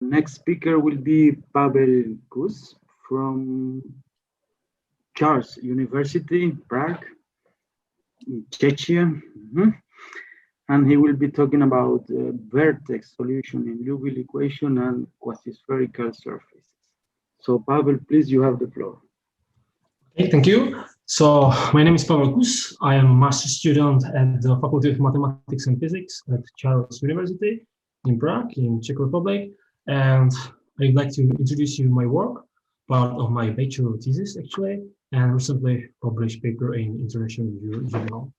Next speaker will be Pavel Kus from Charles University, Prague, in Czechia. And he will be talking about Vortex solution in Liouville equation and quasi-spherical surfaces. So Pavel, please, you have the floor. Okay, thank you. So my name is Pavel Kus. I am a master student at the Faculty of Mathematics and Physics at Charles University in Prague, in Czech Republic. And I'd like to introduce you my work, part of my bachelor thesis actually, and recently published paper in International Journal.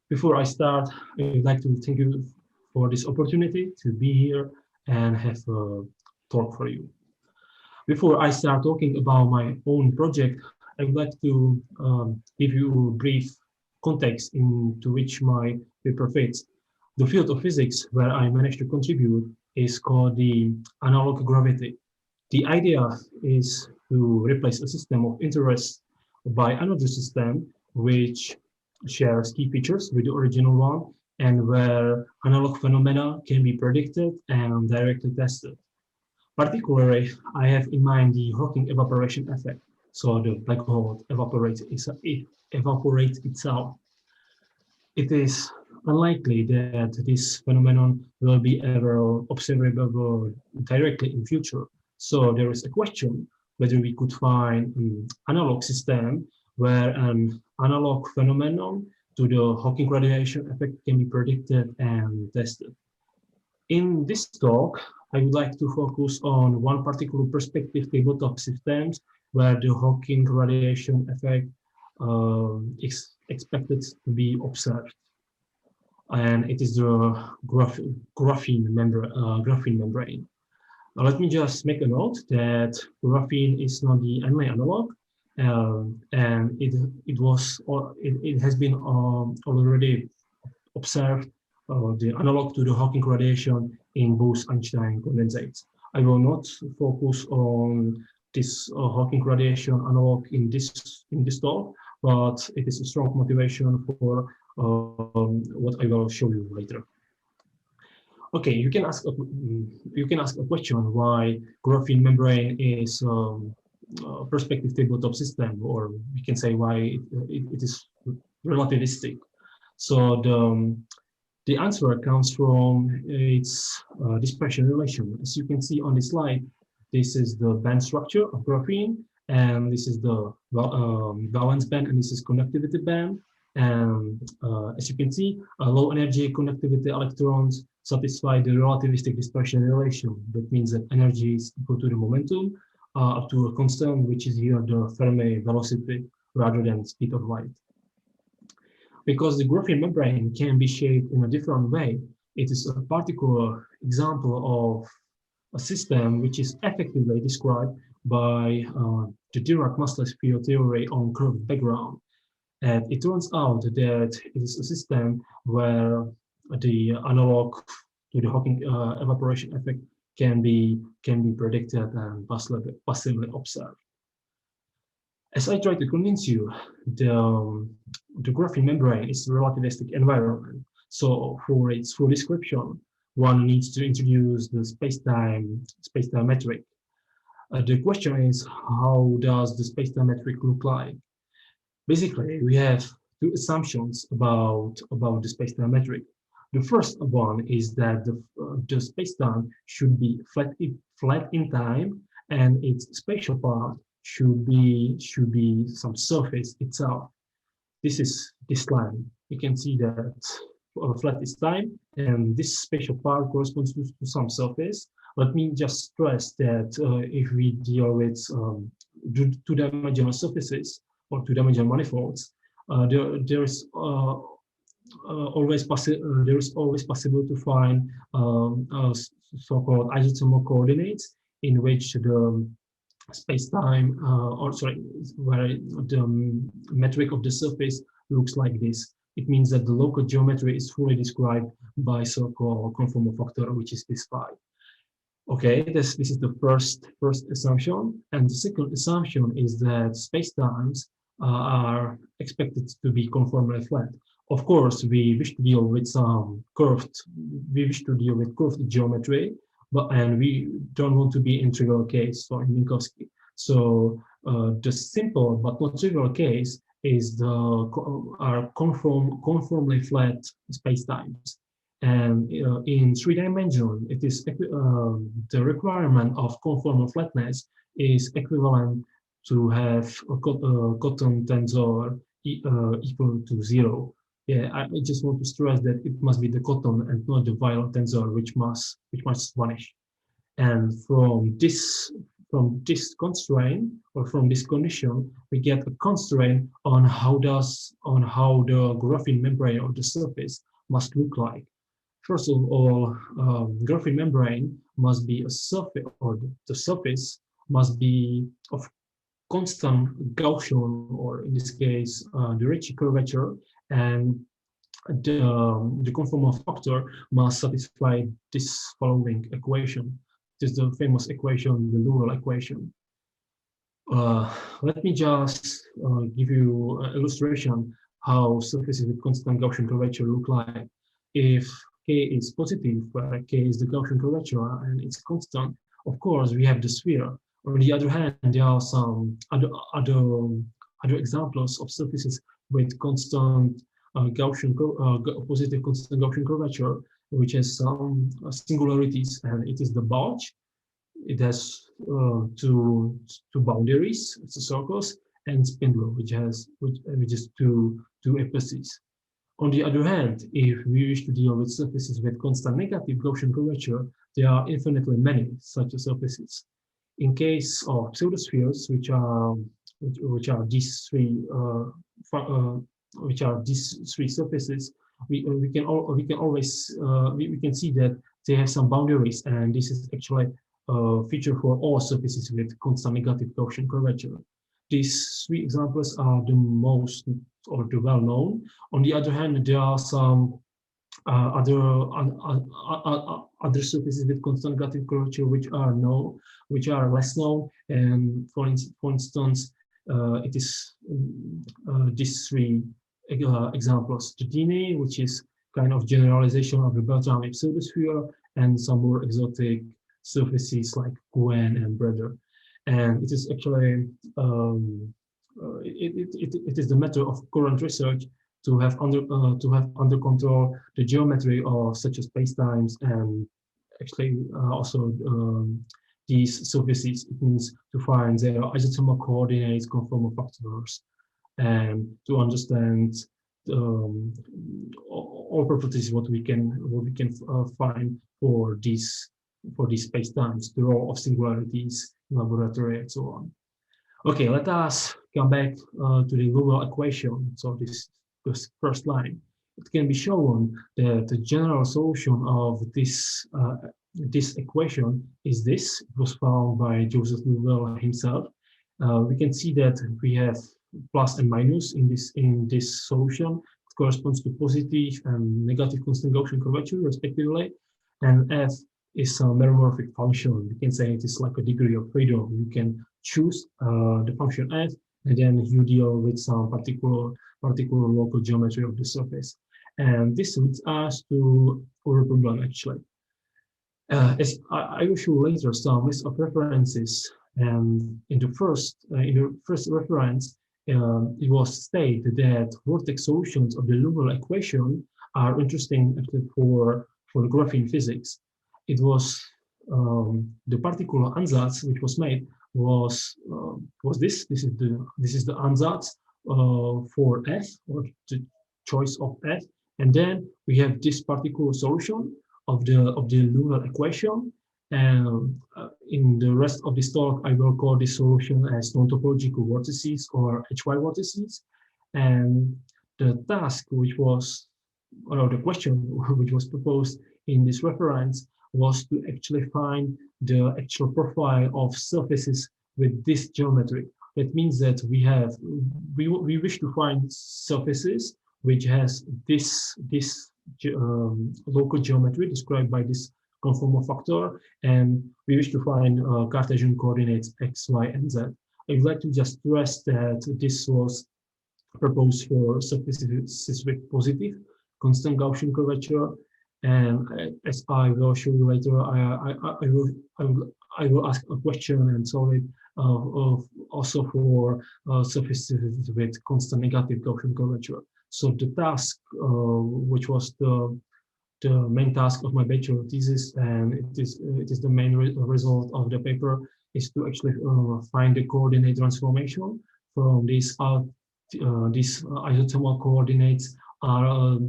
Before I start, I'd like to thank you for this opportunity to be here and have a talk for you. Before I start talking about my own project, I would like to give you a brief context into which my paper fits. The field of physics where I managed to contribute is called the analog gravity. The idea is to replace a system of interest by another system which shares key features with the original one and where analog phenomena can be predicted and directly tested. Particularly, I have in mind the Hawking evaporation effect. So the black hole evaporates itself. It is unlikely that this phenomenon will be ever observable directly in future. So there is a question whether we could find an analog system where an analog phenomenon to the Hawking radiation effect can be predicted and tested. In this talk, I would like to focus on one particular perspective, tabletop systems, where the Hawking radiation effect is expected to be observed. And it is the graphene membrane. Now, let me just make a note that graphene is not the only analog, and it has been already observed the analog to the Hawking radiation in both Einstein condensates. I will not focus on this Hawking radiation analog in this talk, but it is a strong motivation for what I will show you later. Okay, you can ask a question why graphene membrane is a perspective tabletop system, or we can say why it is relativistic. So the answer comes from its dispersion relation. As you can see on this slide, this is the band structure of graphene, and this is the valence band, and this is conductivity band. And as you can see, low energy conductivity electrons satisfy the relativistic dispersion relation. That means that energy is equal to the momentum up to a constant, which is here the Fermi velocity rather than speed of light. Because the graphene membrane can be shaped in a different way, it is a particular example of a system which is effectively described by the Dirac-Maslow field theory on curved background. And it turns out that it is a system where the analog to the Hawking evaporation effect can be predicted and passively observed. As I try to convince you, the graphene membrane is a relativistic environment. So for its full description, one needs to introduce the spacetime metric. The question is, how does the spacetime metric look like? Basically, we have two assumptions about the spacetime metric. The first one is that the spacetime should be flat in time, and its spatial part should be some surface itself. This is this line. You can see that flat is time, and this spatial part corresponds to some surface. Let me just stress that if we deal with two-dimensional surfaces or two-dimensional manifolds, there is always possible to find so-called isothermal coordinates in which the space-time, where the metric of the surface looks like this. It means that the local geometry is fully described by so-called conformal factor, which is this phi. Okay, this is the first assumption, and the second assumption is that space-times are expected to be conformally flat. Of course, we wish to deal with curved geometry, and we don't want to be in trivial case for Minkowski. So the simple but not trivial case is are conformally flat spacetimes. And in 3-dimensional, it is the requirement of conformal flatness is equivalent to have a cotton tensor equal to 0. Yeah, I just want to stress that it must be the cotton and not the violet tensor which must vanish. And from this constraint or from this condition, we get a constraint on how the graphene membrane or the surface must look like. First of all, graphene membrane must be a surface, or the surface must be of constant Gaussian, or in this case, the Ricci curvature, and the conformal factor must satisfy this following equation. This is the famous equation, the Liouville equation. Let me just give you an illustration how surfaces with constant Gaussian curvature look like. If K is positive, where K is the Gaussian curvature and it's constant, of course we have the sphere. On the other hand, there are some other examples of surfaces with constant positive constant Gaussian curvature, which has some singularities, and it is the bulge. It has two boundaries, it's a circles, and spindle, which is two apices. On the other hand, if we wish to deal with surfaces with constant negative Gaussian curvature, there are infinitely many such surfaces. In case of pseudospheres, which are these three surfaces, we can see that they have some boundaries, and this is actually a feature for all surfaces with constant negative Gaussian curvature. These three examples are the most or the well known. On the other hand, there are some other surfaces with constant negative curvature which are less known. And for instance, it is these three examples: the Dini, which is kind of generalization of the Beltrami pseudosphere, and some more exotic surfaces like Gwen and Brother. And it is actually it is the matter of current research to have under control the geometry of such as spacetimes, and actually also these surfaces. It means to find their isothermal coordinates, conformal factors, and to understand all properties what we can find for these spacetimes, the role of singularities in laboratory, and so on. Okay, let us come back to the Liouville equation. So this first line, it can be shown that the general solution of this equation is this. It was found by Joseph Liouville himself. We can see that we have plus and minus in this solution. It corresponds to positive and negative constant Gaussian curvature, respectively, and f is a meromorphic function. You can say it is like a degree of freedom. You can choose the function f, and then you deal with some particular local geometry of the surface. And this leads us to our problem, actually. As I will show later some list of references, and in the first reference, it was stated that vortex solutions of the Liouville equation are interesting actually for the graphene physics. It was the particular ansatz which was made was this. This is the ansatz for f, or the choice of f, and then we have this particular solution of the Liouville equation. And in the rest of this talk, I will call this solution as non-topological vortices or HY vortices. And the task which was, or the question which was proposed in this reference was to actually find the actual profile of surfaces with this geometry. That means that we wish to find surfaces which has this local geometry described by this conformal factor, and we wish to find Cartesian coordinates x, y, and z. I would like to just stress that this was proposed for surfaces with positive constant Gaussian curvature, And as I will show you later, I will ask a question and solve it also for surfaces with constant negative Gaussian curvature. So the task, which was the main task of my bachelor thesis, and it is the main result of the paper, is to actually find the coordinate transformation from these isothermal coordinates are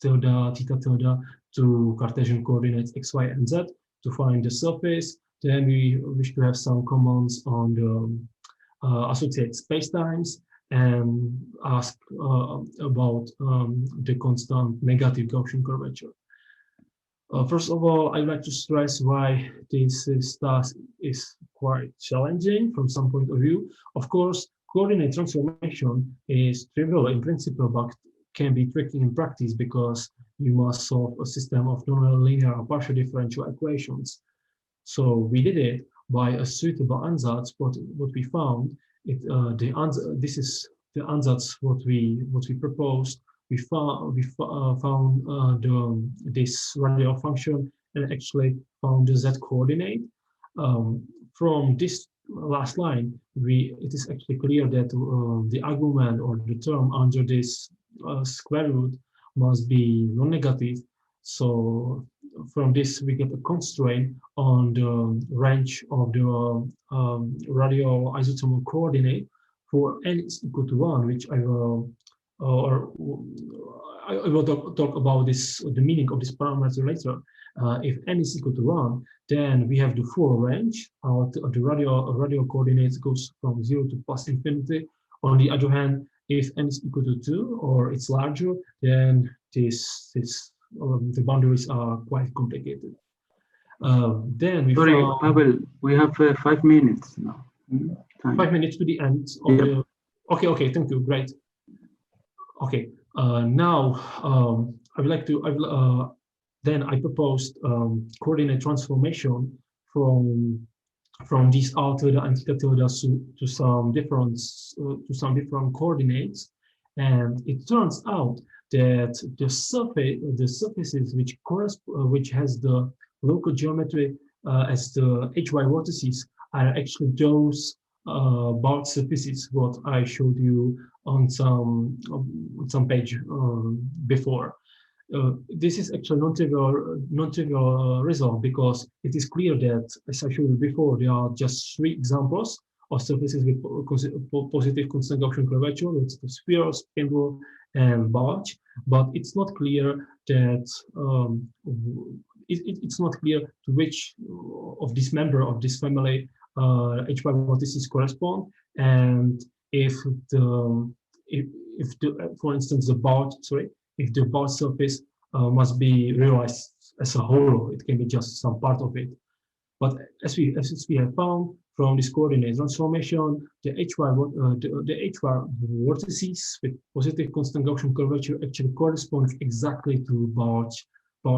tilde, theta tilde, to Cartesian coordinates x, y, and z to find the surface. Then we wish to have some comments on the associated spacetimes and ask about the constant negative Gaussian curvature. First of all, I'd like to stress why this task is quite challenging from some point of view. Of course, coordinate transformation is trivial in principle, but can be tricky in practice because you must solve a system of nonlinear partial differential equations. So we did it by a suitable ansatz. What we found, this is the ansatz what we proposed. We found this radial function and actually found the z coordinate. From this last line, it is actually clear that the argument or the term under this square root must be non-negative. So from this, we get a constraint on the range of the radial isothermal coordinate for n is equal to 1, which I will talk about this, the meaning of this parameter later. If n is equal to 1, then we have the full range. The radial coordinates goes from 0 to plus infinity. On the other hand, if n is equal to 2 or it's larger, then the boundaries are quite complicated. Then we found... Pavel, we have 5 minutes now. Time. 5 minutes to the end of the... Okay, thank you, great. Okay, now I would like to... then I proposed coordinate transformation from these r tilde and theta tilde to some different coordinates, and it turns out that the surfaces which has the local geometry as the HY vortices are actually those barred surfaces what I showed you on some page before. This is actually non-trivial result because it is clear that, as I showed you before, there are just 3 examples of surfaces with positive constant Gaussian curvature. It's the sphere, spindle, and barge. But it's not clear that it's not clear to which of this member of this family HY vortices correspond, and if for instance the barge, if the barge surface must be realized as a whole, it can be just some part of it. But as we have found from this coordinate transformation, the HY vortices with positive constant Gaussian curvature actually correspond exactly to barge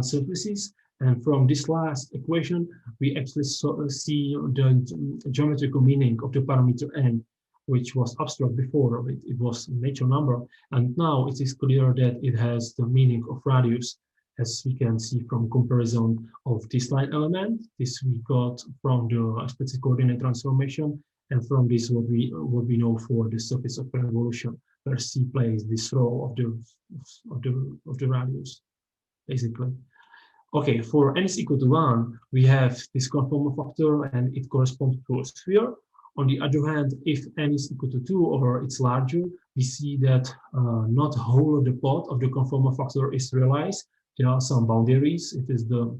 surfaces. And from this last equation, we actually see the geometrical meaning of the parameter n, which was abstract before. It was a natural number, and now it is clear that it has the meaning of radius, as we can see from comparison of this line element. This we got from the explicit coordinate transformation, and from this what we know for the surface of revolution, where C plays this role of the radius, basically. Okay, for n is equal to 1, we have this conformal factor, and it corresponds to a sphere. On the other hand, if n is equal to 2 or it's larger, we see that not the whole of the plot of the conformal factor is realized. There are some boundaries. It is the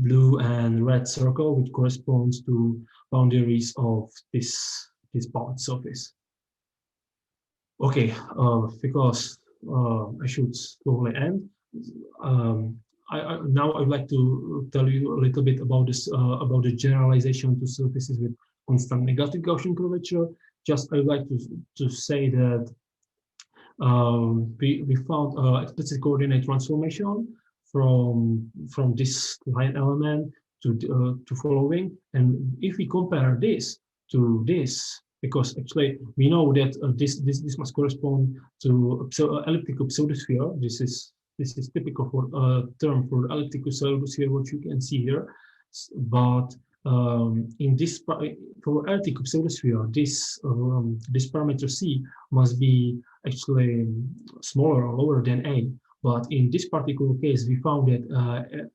blue and red circle, which corresponds to boundaries of this part surface. Okay, because I should slowly end. Now I'd like to tell you a little bit about this, about the generalization to surfaces with constant negative Gaussian curvature. Just I'd like to say that we found explicit coordinate transformation from this line element to following, and if we compare this to this, because actually we know that this must correspond to elliptical pseudosphere. This is this is typical for term for elliptical sphere, what you can see here. But in this for elliptical sphere, this parameter c must be actually smaller or lower than a. But in this particular case, we found that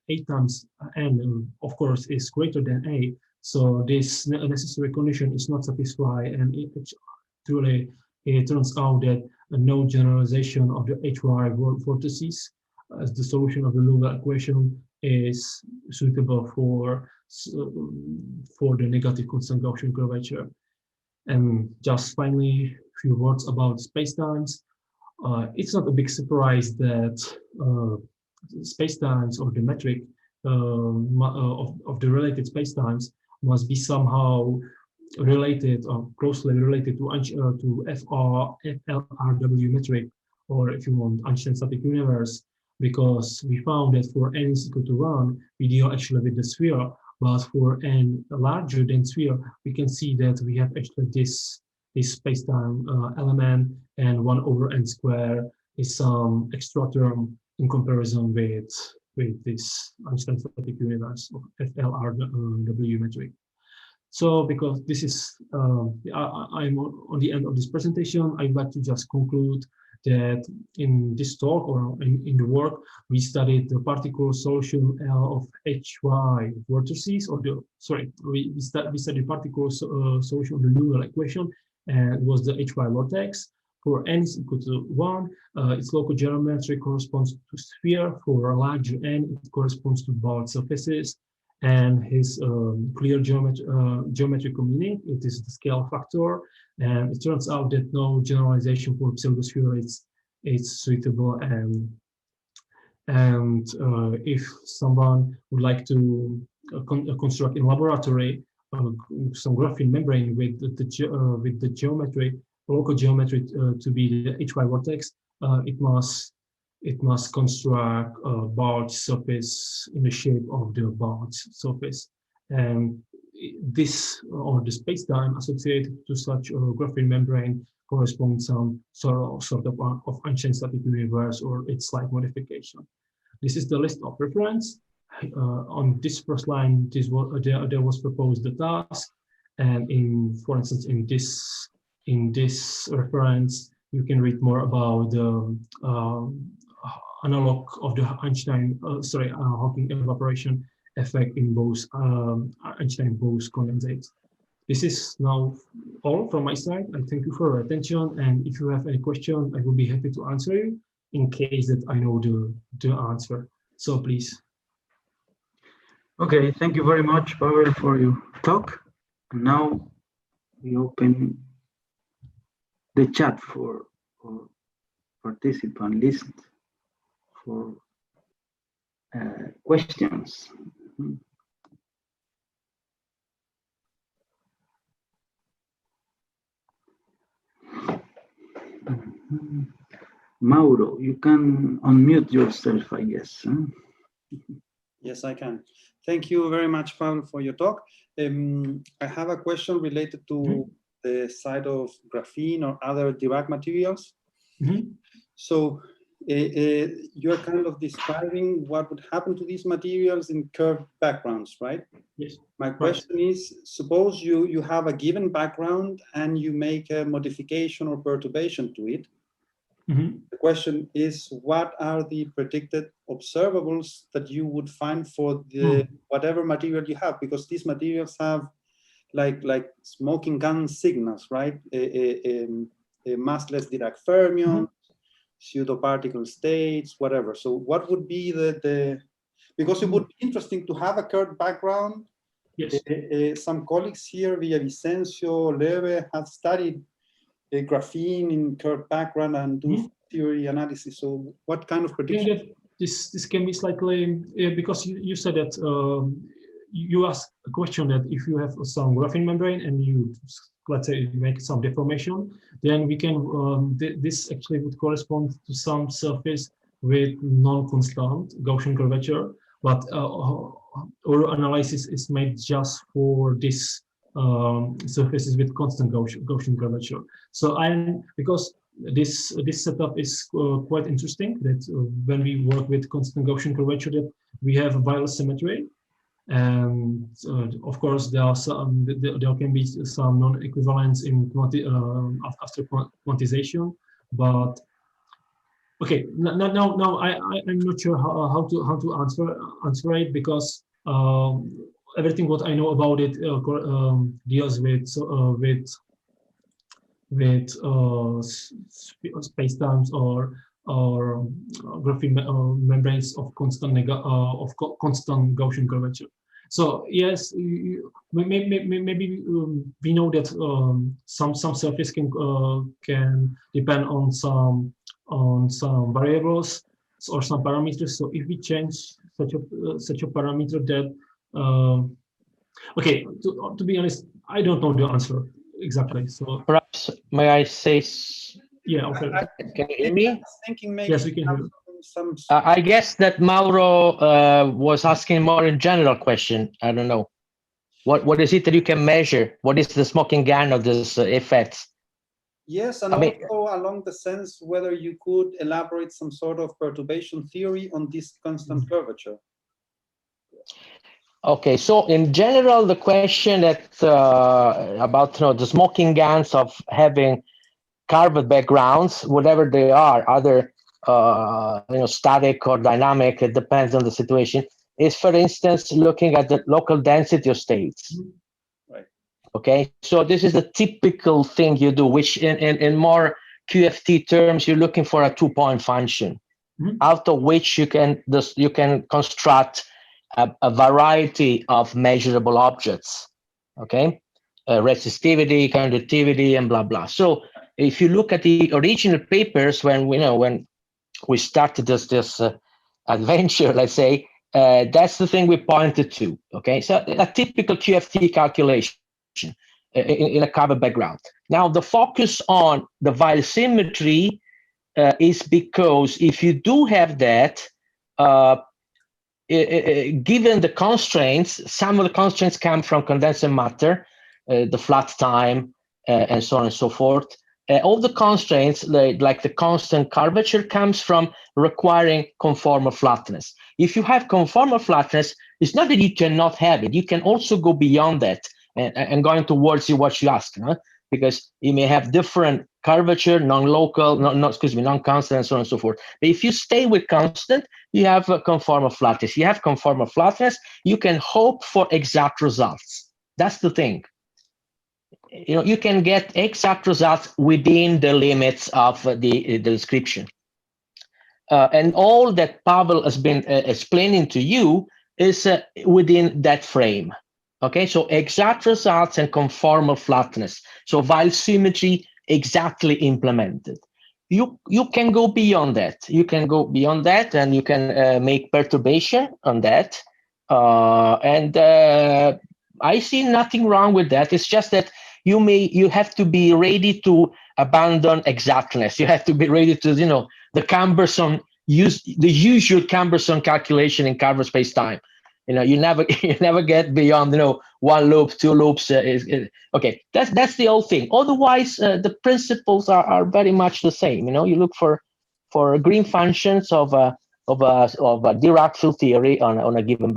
a times n, of course, is greater than a. So this necessary condition is not satisfied, and it turns out that no generalization of the HY vortices as the solution of the Liouville equation is suitable for the negative constant Gaussian curvature. And just finally, a few words about spacetimes. It's not a big surprise that spacetimes or the metric of the related spacetimes must be somehow related or closely related to FLRW metric, or if you want, Einstein static universe, because we found that for n is equal to 1, we deal actually with the sphere, but for n larger than sphere, we can see that we have actually this spacetime element, and 1 over n square is some extra term in comparison with this Einstein static universe of FLRW metric. So because this is, I'm on the end of this presentation, I'd like to just conclude that in this talk or in the work, we studied the particular solution of HY vortices, or we studied particular solution of the Liouville equation, and it was the HY vortex. For n is equal to 1, its local geometry corresponds to sphere. For a larger n, it corresponds to bald surfaces. And his clear geometrical meaning, it is the scale factor. And it turns out that no generalization for pseudosphere is suitable. And if someone would like to construct in laboratory some graphene membrane with the geometry, local geometry to be the HY vortex, it must construct a barge surface in the shape of the barge surface. And this, or the spacetime associated to such a graphene membrane, corresponds some sort of Einstein static universe or its slight modification. This is the list of reference. On this first line, there was proposed the task, and for instance, in this reference, you can read more about the analog of the Hawking evaporation effect in both Einstein-Bose condensates. This is now all from my side. I thank you for your attention, and if you have any question, I will be happy to answer you in case that I know the answer. So please. Okay, thank you very much, Pavel, for your talk. And now we open the chat for participant list for questions. Mauro, you can unmute yourself, I guess. Yes, I can. Thank you very much, Pavel, for your talk. I have a question related to the side of graphene or other Dirac materials. So you're kind of describing what would happen to these materials in curved backgrounds, right? Yes. My question is, suppose you have a given background and you make a modification or perturbation to it. The question is, what are the predicted observables that you would find for the whatever material you have? Because these materials have like smoking gun signals, right? A massless Dirac fermion, pseudo particle states, whatever. So what would be because it would be interesting to have a curved background. Yes. Some colleagues here, Villavicencio, Leve, have studied graphene in curved background and do theory analysis. So what kind of prediction? I think that this can be slightly, because you said that you asked a question that if you have some graphene membrane and you, let's say, make some deformation, then we can, this actually would correspond to some surface with non-constant Gaussian curvature, but our analysis is made just for this surfaces with constant Gaussian curvature. So because this setup is quite interesting. That when we work with constant Gaussian curvature, that we have a wireless symmetry, and of course there are some there can be some non-equivalence in after quantization, but okay, now I'm not sure how to answer it, because everything what I know about it deals with spacetimes or graphene membranes of constant constant Gaussian curvature. So yes, maybe we know that some surface can depend on some variables or some parameters. So if we change such a parameter, that okay, to be honest, I don't know the answer exactly. So perhaps may I say? Yeah. Okay. Can you hear me? Thinking maybe yes, we can hear. I guess that Mauro was asking more in general question. I don't know. What is it that you can measure? What is the smoking gun of this effects? Yes, and also along the sense whether you could elaborate some sort of perturbation theory on this constant curvature. Okay, so in general, the question that about the smoking guns of having curved backgrounds, whatever they are, either static or dynamic, it depends on the situation, is, for instance, looking at the local density of states. Right. Okay, so this is the typical thing you do, which in more QFT terms, you're looking for a two-point function, out of which you can construct a variety of measurable objects. Okay, resistivity, conductivity, and blah blah. So if you look at the original papers, when we started this adventure, let's say, that's the thing we pointed to. Okay, so a typical QFT calculation in a covered background. Now the focus on the Weyl symmetry is because if you do have that, given the constraints, some of the constraints come from condensed matter, the flat time, and so on and so forth. All the constraints, like the constant curvature, comes from requiring conformal flatness. If you have conformal flatness, it's not that you cannot have it. You can also go beyond that, and going towards what you asked, huh? Because you may have different curvature, non-local, non-constant, and so on and so forth. But if you stay with constant, you have a conformal flatness. You have conformal flatness, you can hope for exact results. That's the thing. You can get exact results within the limits of the description. And all that Pavel has been explaining to you is within that frame. Okay, so exact results and conformal flatness. So Weyl symmetry exactly implemented. You can go beyond that. You can go beyond that, and you can make perturbation on that. And I see nothing wrong with that. It's just that you have to be ready to abandon exactness. You have to be ready to the cumbersome the usual cumbersome calculation in curved space time. You never get beyond 1 loop, 2 loops. Okay, that's the whole thing. Otherwise, the principles are very much the same. You look for green functions of a Dirac field theory on a given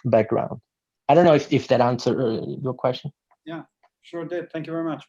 background. I don't know if that answered your question. Yeah, sure did. Thank you very much.